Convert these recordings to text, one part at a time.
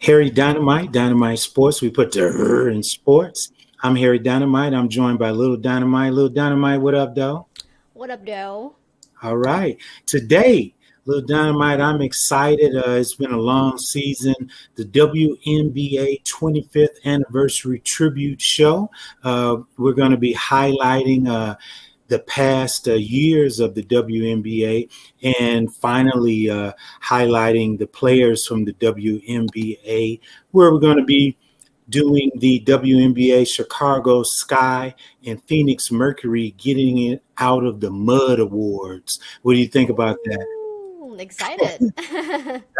Harry Dynamite, Dynamite Sports. We put the in sports. I'm Harry Dynamite. I'm joined by Little Dynamite. Little Dynamite, what up, though? What up, though? All right. Today, Little Dynamite, I'm excited. It's been a long season. The WNBA 25th Anniversary Tribute Show. We're going to be highlighting the past years of the WNBA and finally highlighting the players from the WNBA, where we're going to be doing the WNBA Chicago Sky and Phoenix Mercury Getting It Out of the Mud Awards. What do you think about that? Ooh, excited.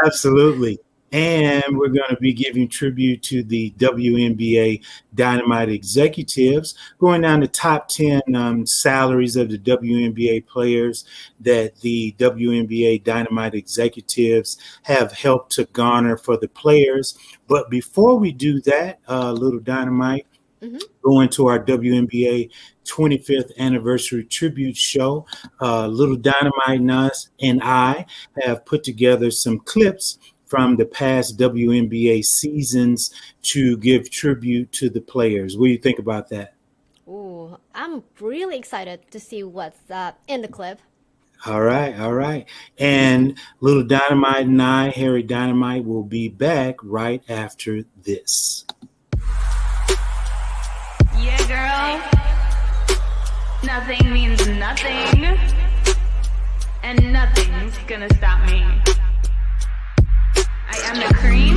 Absolutely. And we're going to be giving tribute to the WNBA Dynamite executives, going down the top 10 salaries of the WNBA players that the WNBA Dynamite executives have helped to garner for the players. But before we do that, Little Dynamite, going to our WNBA 25th Anniversary Tribute Show, Little Dynamite and I have put together some clips from the past WNBA seasons to give tribute to the players. What do you think about that? Ooh, I'm really excited to see what's in the clip. All right. And Little Dynamite and I, Harry Dynamite, will be back right after this. Yeah, girl. Nothing means nothing. And nothing's gonna stop me. I am the cream,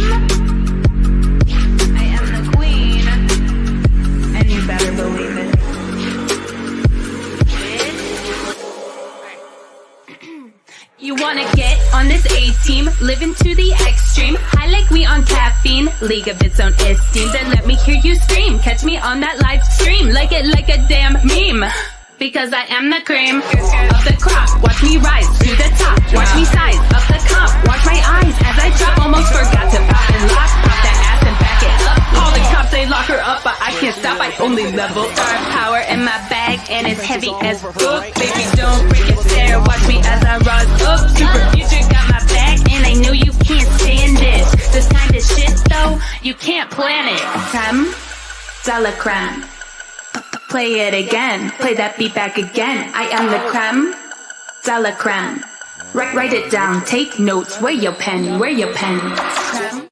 I am the queen, and you better believe it. You wanna get on this A-team, living to the extreme, high like we on caffeine, league of its own esteem, then let me hear you scream, catch me on that live stream, like it like a damn meme. Because I am the cream of the crop. Watch me rise to the top. Watch me size up the comp. Watch my eyes as I drop. Almost forgot to pop and lock. Pop that ass and back it up. All the cops, they lock her up, but I can't stop. I only level. Star power in my bag, and it's heavy as fuck. Baby, don't break it, stare. Watch me as I rise up. Super future got my back, and I know you can't stand it. This kind of shit, though, you can't plan it. Creme de la creme. Play it again, play that beat back again. I am the creme de la creme. Write it down, take notes. Where your pen? Where your pen? Creme.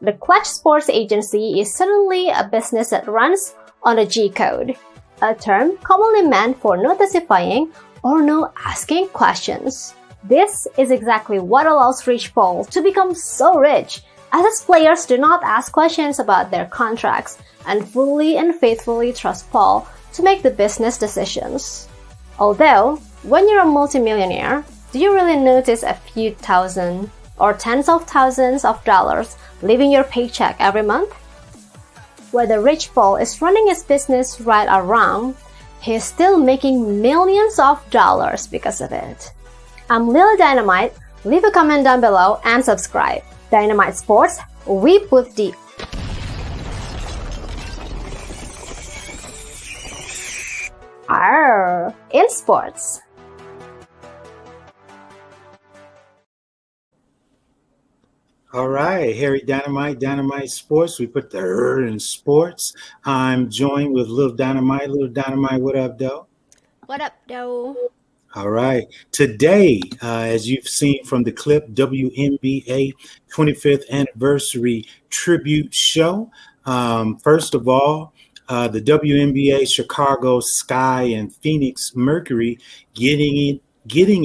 The Clutch Sports Agency is suddenly a business that runs on a G code, a term commonly meant for no specifying or no asking questions. This is exactly what allows Rich Paul to become so rich, as his players do not ask questions about their contracts and fully and faithfully trust Paul to make the business decisions. Although, when you're a multimillionaire, do you really notice a few thousand or tens of thousands of dollars leaving your paycheck every month? Whether Rich Paul is running his business right or wrong, he's still making millions of dollars because of it. I'm Lil Dynamite. Leave a comment down below and subscribe. Dynamite Sports, we put the R in sports. All right, Harry Dynamite, Dynamite Sports. We put the in sports. I'm joined with Little Dynamite. Little Dynamite, what up, though? What up, though? All right. Today, as you've seen from the clip, WNBA 25th Anniversary Tribute Show. First of all, the WNBA Chicago Sky and Phoenix Mercury getting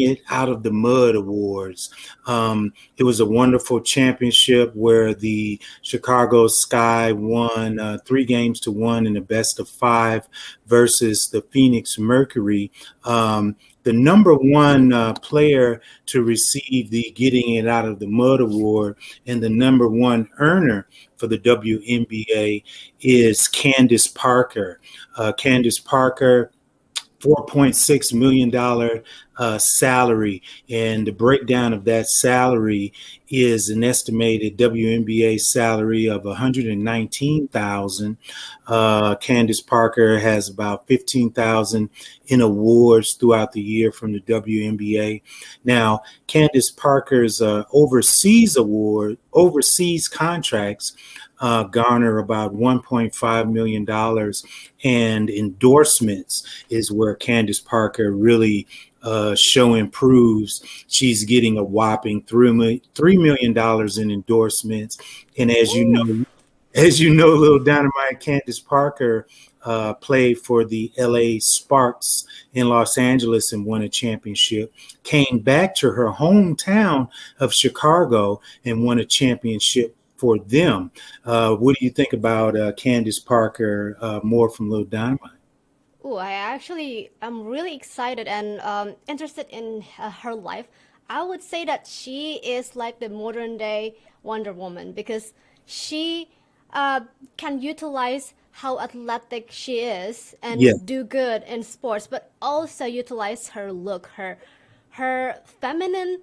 it out of the mud awards. It was a wonderful championship where the Chicago Sky won 3-1 in the best of 5 versus the Phoenix Mercury. The number one player to receive the Getting It Out of the Mud award and the number one earner for the WNBA is Candace Parker. Candace Parker, $4.6 million salary, and the breakdown of that salary is an estimated WNBA salary of 119,000. Candace Parker has about 15,000 in awards throughout the year from the WNBA. Now, Candace Parker's overseas contracts garner about $1.5 million, and endorsements is where Candace Parker really show improves. She's getting a whopping $3 million in endorsements. And as you know, little Dynamite, Candace Parker played for the LA Sparks in Los Angeles and won a championship, came back to her hometown of Chicago and won a championship for them. What do you think about Candace Parker, more from Little Dynamite? Oh, I'm really excited and interested in her life. I would say that she is like the modern day Wonder Woman because she can utilize how athletic she is Yeah, and do good in sports, but also utilize her look, her feminine,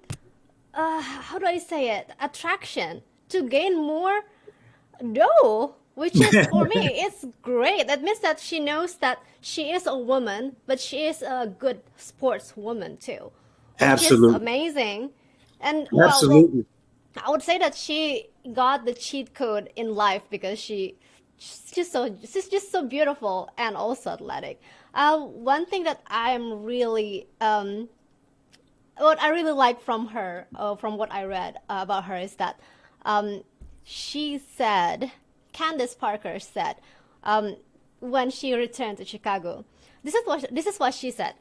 how do I say it, attraction to gain more dough, which is for me, it's great. That means that she knows that she is a woman, but she is a good sports woman too, which is absolutely. amazing. And Absolutely. I would say that she got the cheat code in life because she's just so beautiful and also athletic. One thing that I'm really what I really like from her, from what I read about her, is that um, she said, Candace Parker said, when she returned to Chicago, this is what she said.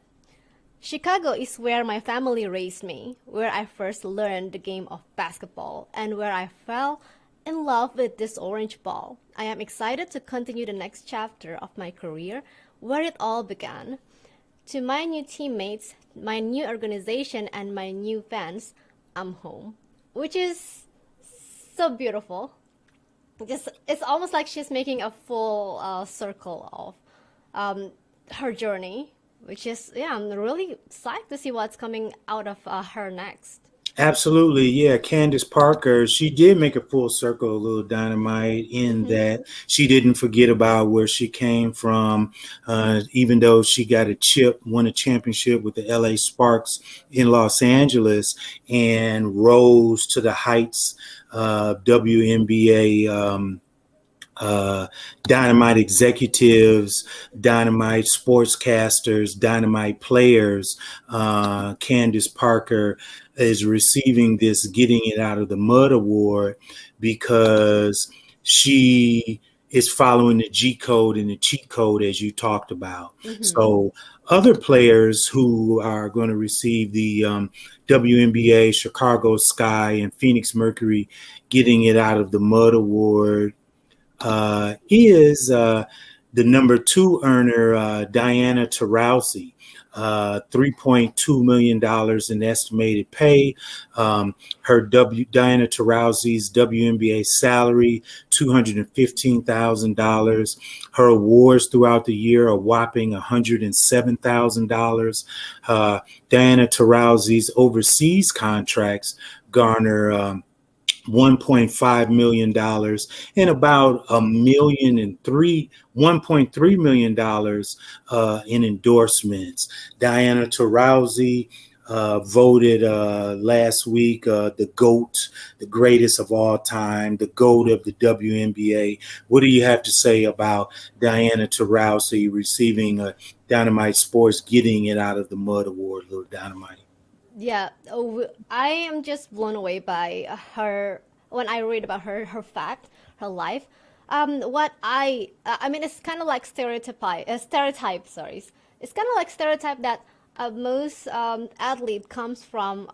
Chicago is where my family raised me, where I first learned the game of basketball, and where I fell in love with this orange ball. I am excited to continue the next chapter of my career, where it all began. To my new teammates, my new organization, and my new fans, I'm home. Which is so beautiful. Just it's almost like she's making a full circle of her journey, which is yeah, I'm really psyched to see what's coming out of her next. Absolutely, yeah. Candace Parker, she did make a full circle, a little Dynamite, in Mm-hmm. that she didn't forget about where she came from. Even though she got won a championship with the LA Sparks in Los Angeles, and rose to the heights of WNBA. Dynamite executives, Dynamite sportscasters, Dynamite players. Candace Parker is receiving this Getting It Out of the Mud award because she is following the G code and the cheat code, as you talked about. Mm-hmm. So other players who are going to receive the WNBA, Chicago Sky, and Phoenix Mercury Getting It Out of the Mud award is the number two earner, Diana Taurasi, $3.2 million in estimated pay. Diana Taurasi's WNBA salary, $215,000. Her awards throughout the year are whopping $107,000. Diana Taurasi's overseas contracts garner $1.5 million and about $1.3 million in endorsements. Diana Taurasi voted last week the GOAT, the greatest of all time, the GOAT of the WNBA. What do you have to say about Diana Taurasi receiving a Dynamite Sports Getting It Out of the Mud award, little Dynamite? Yeah, I am just blown away by her when I read about her fact, her life. I mean, it's kind of like stereotype. Sorry, it's kind of like stereotype that most athlete comes from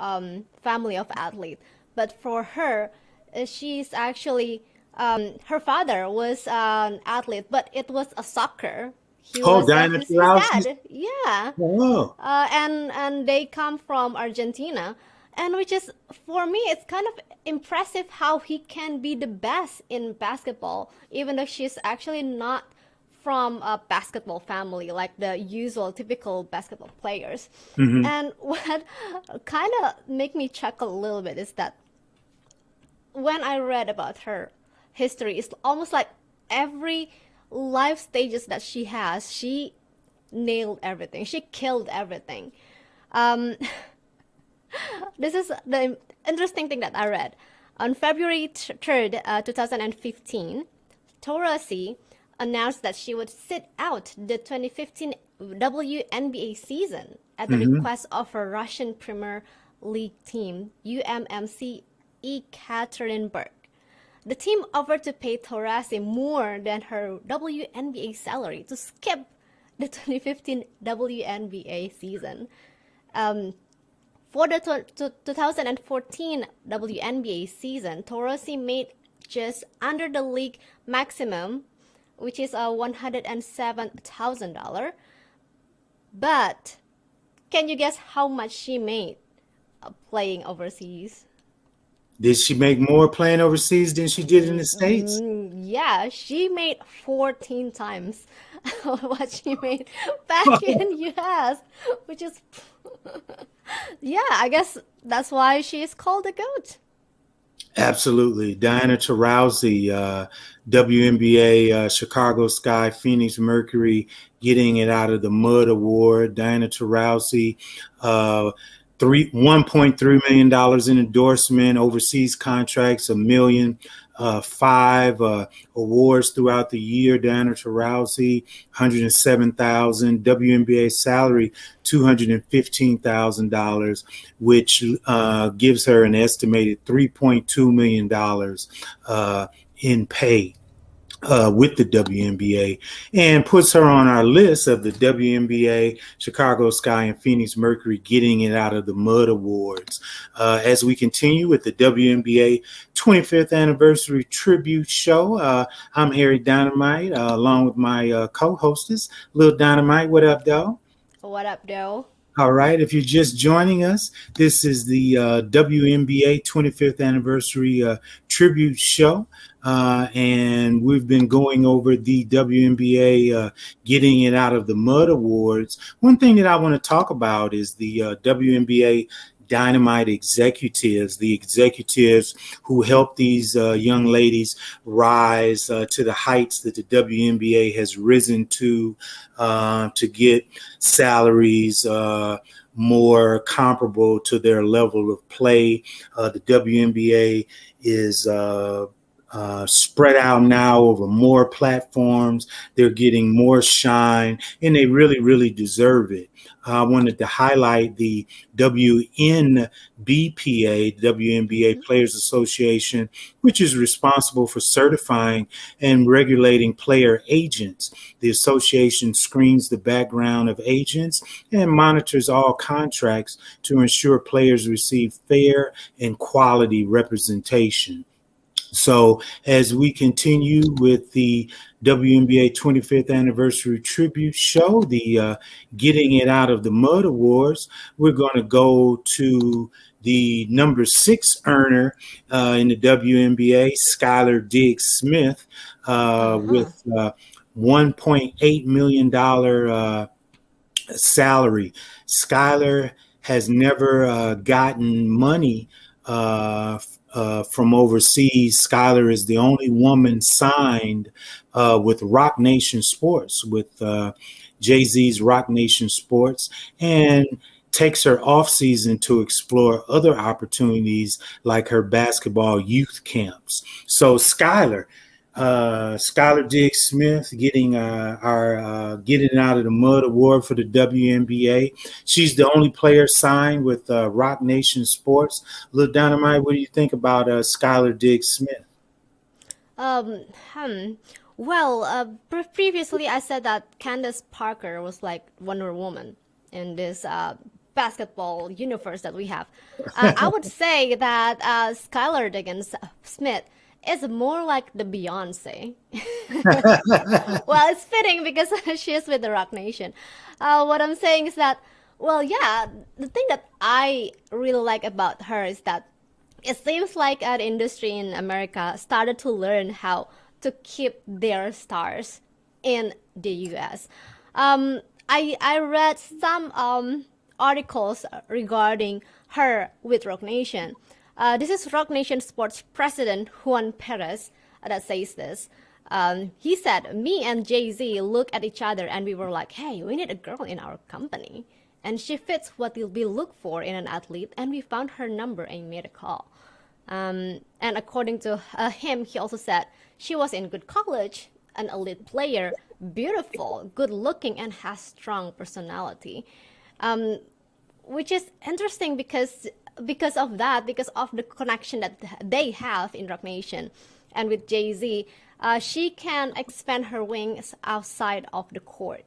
family of athlete, but for her, she's actually her father was an athlete, but it was a soccer. He Oh, was Diana his Taurasi. dad. Yeah, Oh. and they come from Argentina, and which is for me it's kind of impressive how he can be the best in basketball, even though she's actually not from a basketball family, like the usual typical basketball players. And what kind of make me chuckle a little bit is that when I read about her history, it's almost like every life stages that she has, she nailed everything. She killed everything. Um, this is the interesting thing that I read. On February 3rd, 2015, Taurasi announced that she would sit out the 2015 WNBA season at the request of her Russian Premier League team, UMMC Ekaterinburg. The team offered to pay Taurasi more than her WNBA salary to skip the 2015 WNBA season. For the 2014 WNBA season, Taurasi made just under the league maximum, which is $107,000. But can you guess how much she made playing overseas? Did she make more playing overseas than she did in the States? Yeah, she made 14 times what she made back in US, which is yeah, I guess that's why she is called the GOAT. Absolutely. Diana Taurasi, WNBA, Chicago Sky, Phoenix Mercury, Getting It Out of the Mud Award. Diana Taurasi, $1.3 million in endorsement, overseas contracts, $1 million, 5 awards throughout the year. Diana Taurasi, $107,000. WNBA salary, $215,000, which gives her an estimated $3.2 million in pay. With the WNBA, and puts her on our list of the WNBA, Chicago Sky, and Phoenix Mercury Getting It Out of the Mud Awards. As we continue with the WNBA 25th Anniversary Tribute Show, I'm Harry DYNMYT, along with my co-hostess, Lil Dynamite. What up, though? What up, though? All right. If you're just joining us, this is the WNBA 25th Anniversary Tribute Show. And we've been going over the WNBA Getting It Out of the Mud Awards. One thing that I want to talk about is the WNBA DYNMYT executives, the executives who help these young ladies rise to the heights that the WNBA has risen to get salaries more comparable to their level of play. The WNBA is spread out now over more platforms. They're getting more shine, and they really, really deserve it. I wanted to highlight the WNBPA, WNBA Players Association, which is responsible for certifying and regulating player agents. The association screens the background of agents and monitors all contracts to ensure players receive fair and quality representation. So as we continue with the WNBA 25th Anniversary Tribute Show, the Getting It Out of the Mud Awards, we're going to go to the number 6 earner in the WNBA, Skylar Diggs-Smith, with $1.8 million salary. Skylar has never gotten money from overseas. Skylar is the only woman signed with Roc Nation Sports, with Jay-Z's Roc Nation Sports, and takes her off season to explore other opportunities like her basketball youth camps. So Skylar Diggs-Smith getting our Getting Out of the Mud Award for the WNBA. She's the only player signed with Roc Nation Sports. Lil Dynamite, what do you think about Skylar Diggs-Smith? Well, previously I said that Candace Parker was like Wonder Woman in this basketball universe that we have. I would say that Skylar Diggs-Smith is more like the Beyonce. Well, it's fitting because she is with the Roc Nation. What I'm saying is that, well, yeah, the thing that I really like about her is that it seems like the industry in America started to learn how to keep their stars in the US. I read some articles regarding her with Rock Nation. This is Rock Nation Sports President Juan Perez that says this. He said, "Me and Jay-Z look at each other and we were like, hey, we need a girl in our company. And she fits what we look for in an athlete, and we found her number and made a call." And according to him, he also said she was in good college, an elite player, beautiful, good looking, and has strong personality. Which is interesting because of that, because of the connection that they have in Rock Nation. And with Jay-Z, she can expand her wings outside of the court.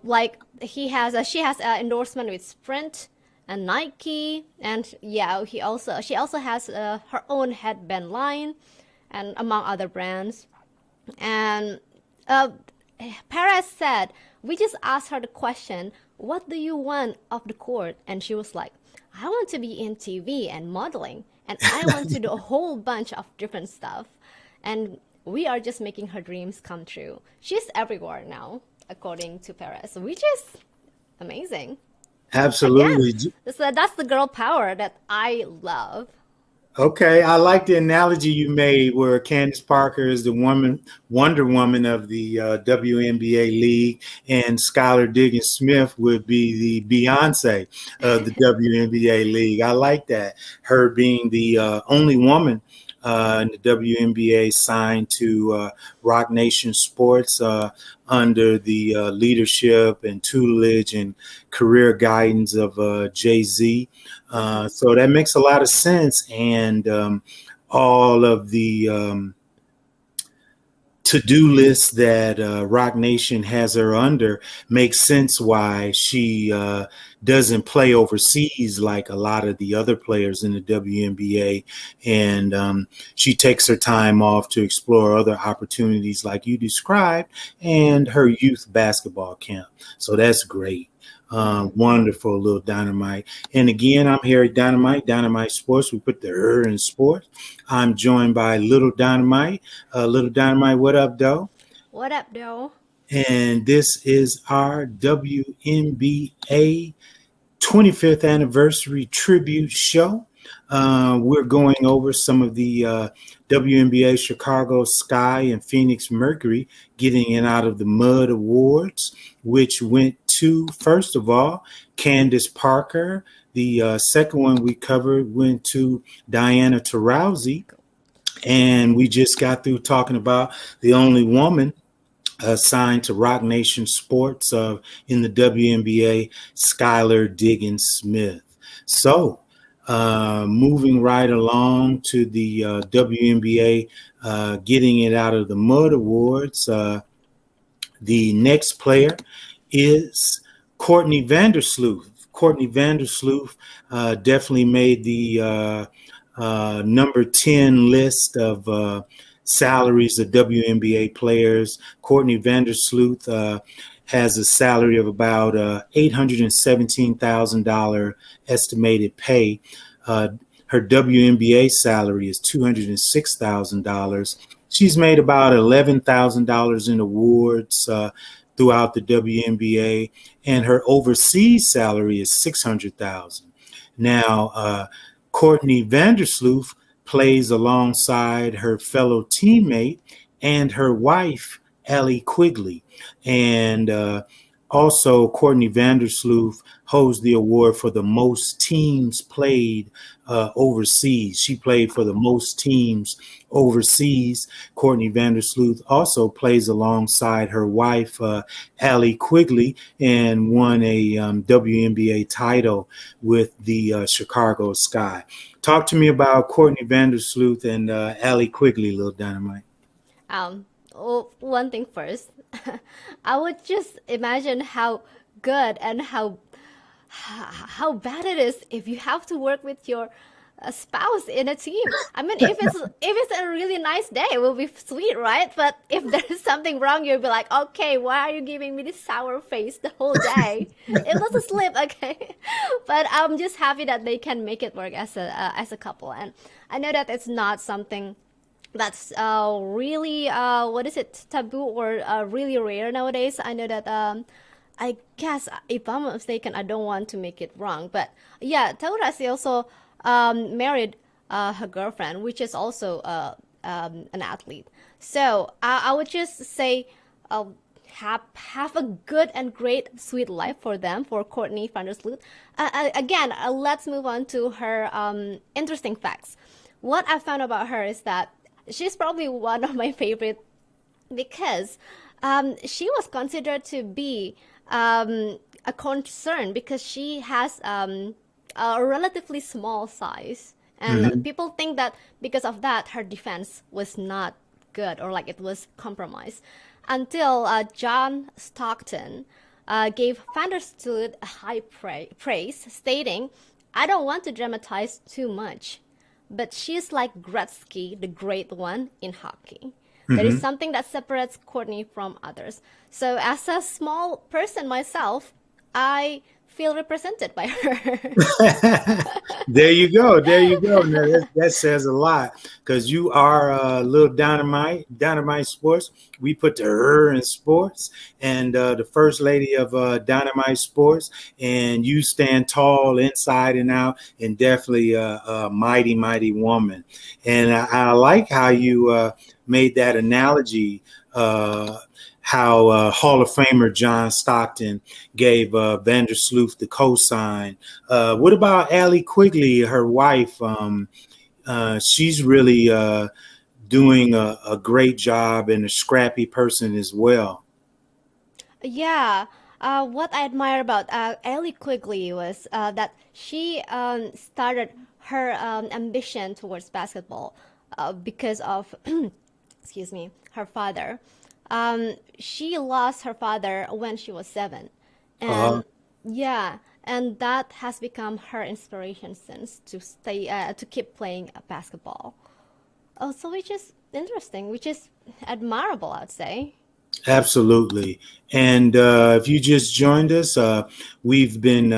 Like she has an endorsement with Sprint and Nike, and yeah, she also has her own headband line, and among other brands. And Perez said, we just asked her the question, what do you want of the court? And she was like, I want to be in TV and modeling, and I want to do a whole bunch of different stuff. And we are just making her dreams come true. She's everywhere now, according to Perez, which is amazing. Absolutely. Again, that's the girl power that I love. Okay, I like the analogy you made where Candace Parker is the Wonder Woman of the WNBA league, and Skylar Diggins-Smith would be the Beyonce of the WNBA league. I like that. Her being the only woman in the WNBA signed to Rock Nation Sports under the leadership and tutelage and career guidance of Jay-Z. So that makes a lot of sense. And all of the to-do list that Rock Nation has her under makes sense why she doesn't play overseas like a lot of the other players in the WNBA. And she takes her time off to explore other opportunities like you described and her youth basketball camp. So that's great. Wonderful, little DYNMYT. And again, I'm here at DYNMYT Sports. We put the in sports. I'm joined by little DYNMYT. Little DYNMYT, what up, though? What up, though? And this is our WNBA 25th anniversary tribute show. We're going over some of the WNBA Chicago Sky and Phoenix Mercury Getting It Out of the Mud Awards, which went to, first of all, Candace Parker. The second one we covered went to Diana Taurasi. And we just got through talking about the only woman signed to Rock Nation Sports in the WNBA, Skylar Diggins-Smith. So, moving right along to the WNBA Getting It Out of the Mud Awards, the next player is Courtney Vandersloot. Courtney Vandersloot definitely made the number 10 list of salaries of WNBA players. Courtney Vandersloot has a salary of about $817,000 estimated pay. Her WNBA salary is $206,000. She's made about $11,000 in awards throughout the WNBA, and her overseas salary is $600,000. Now, Courtney Vandersloot plays alongside her fellow teammate and her wife, Allie Quigley. And also, Courtney Vandersloot holds the award for the most teams played overseas. She played for the most teams overseas. Courtney Vandersloot also plays alongside her wife, Allie Quigley, and won a WNBA title with the Chicago Sky. Talk to me about Courtney Vandersloot and Allie Quigley, little DYNMYT. Well, one thing first, I would just imagine how good and how bad it is if you have to work with your spouse in a team. I mean, if it's a really nice day, it will be sweet, right? But if there's something wrong, you'll be like, okay, why are you giving me this sour face the whole day? It was a slip, okay. But I'm just happy that they can make it work as a couple, and I know that it's not something that's really taboo or really rare nowadays. I know that I guess if I'm not mistaken, I don't want to make it wrong, but yeah, Taurasi also married her girlfriend, which is also an athlete. So I would just say uh, have a good and great sweet life for them, for Courtney Vandersloot. Again, let's move on to her interesting facts. What I found about her is that she's probably one of my favorite because she was considered to be a concern because she has a relatively small size. And Mhm. people think that because of that, her defense was not good or like it was compromised. Until John Stockton gave Vandersloot a high praise, stating, I don't want to dramatize too much, but she's like Gretzky, the great one in hockey. There is Mhm. something that separates Courtney from others. So, as a small person myself, I feel represented by her. There you go. There you go. Now that says a lot because you are a little dynamite sports. We put the her in sports and the first lady of dynamite sports, and you stand tall inside and out, and definitely a mighty, mighty woman. And I like how you made that analogy. How Hall of Famer John Stockton gave Vandersloot the cosign. What about Allie Quigley, her wife? She's really doing a great job and a scrappy person as well. Yeah. What I admire about Ellie Quigley was that she started her ambition towards basketball because of, excuse me, her father. She lost her father when she was 7. Uh, And yeah, and that has become her inspiration since to keep playing basketball. Oh, so which is interesting, which is admirable, I'd say. Absolutely. And if you just joined us, we've been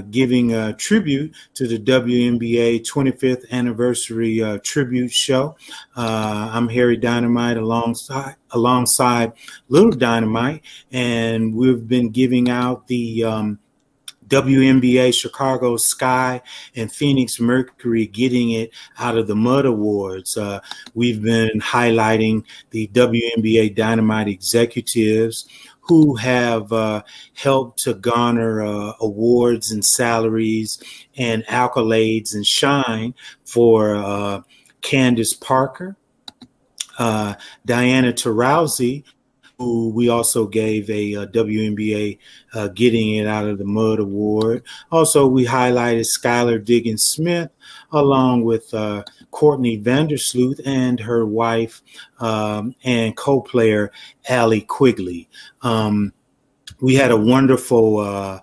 giving a tribute to the WNBA 25th anniversary tribute show. I'm Harry Dynamite alongside Little Dynamite, and we've been giving out the WNBA Chicago Sky and Phoenix Mercury Getting It Out of the Mud Awards. We've been highlighting the WNBA Dynamite executives who have helped to garner awards and salaries and accolades and shine for Candace Parker, Diana Taurasi, who we also gave a WNBA Getting It Out of the Mud award. Also, we highlighted Skylar Diggins Smith along with Courtney Vandersloot and her wife and co-player Allie Quigley. We had a wonderful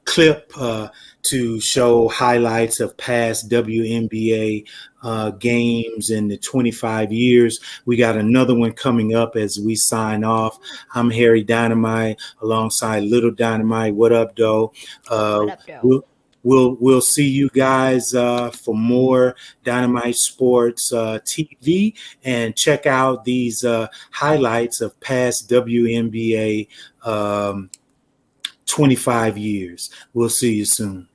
clip to show highlights of past WNBA games in the 25 years. We got another one coming up as we sign off. I'm Harry Dynamite alongside Little Dynamite. What up, though? What up, though? We'll see you guys for more Dynamite Sports TV, and check out these highlights of past WNBA 25 years. We'll see you soon.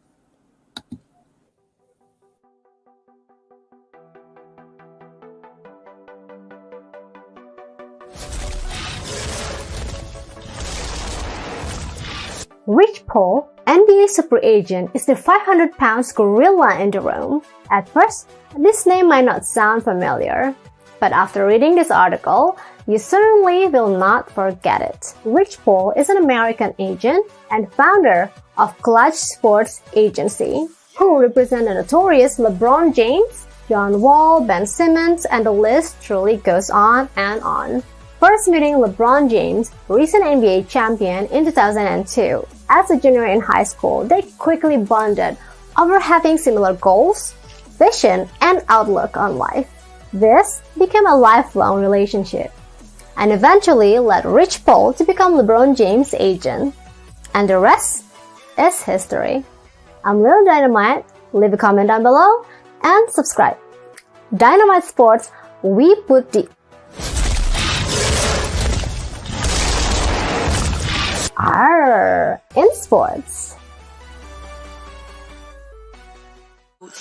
Rich Paul, NBA super agent, is the 500-pound gorilla in the room. At first, this name might not sound familiar, but after reading this article, you certainly will not forget it. Rich Paul is an American agent and founder of Clutch Sports Agency, who represent the notorious LeBron James, John Wall, Ben Simmons, and the list truly goes on and on. First meeting LeBron James, recent NBA champion, in 2002. As a junior in high school, they quickly bonded over having similar goals, vision, and outlook on life. This became a lifelong relationship and eventually led Rich Paul to become LeBron James' agent. And the rest is history. I'm Lil Dynamite. Leave a comment down below and subscribe. Dynamite Sports We put the R in sports.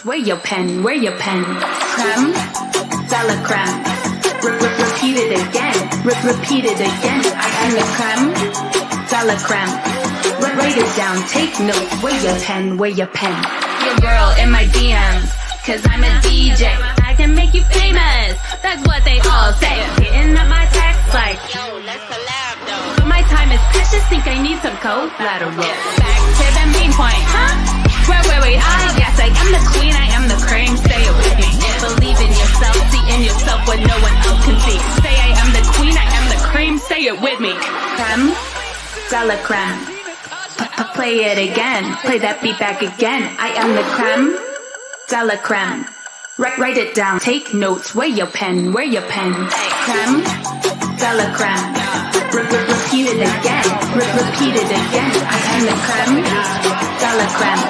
Where your pen? Where your pen? Creme, salad creme. Repeat it again. Repeat it again. I am the creme, salad creme. Write it down. Take notes. Where your pen? Where your pen? Your girl in my DMs, 'cause I'm a DJ. I can make you famous. That's what they all say. Hitting up my text like, yo, let's collab though. My time is precious. Think I need some collateral. Back to the main point, huh? Wait, yes, I am the queen, I am the cream, say it with me. Believe in yourself, see in yourself what no one else can see. Say I am the queen, I am the cream, say it with me. Creme, salad creme. Play it again, play that beat back again. I am the creme, salad creme. Write it down, take notes, where your pen, where your pen. Creme, salad creme. Repeat it again, repeat it again. I am the creme, salad creme.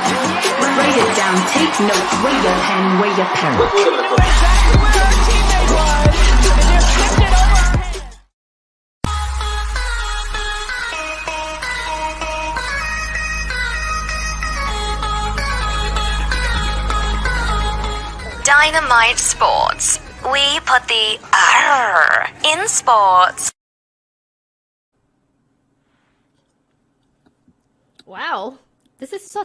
Write it down, take notes, where your pen, where your pen. DYNMYT Sports. We put the R in sports. Wow, this is so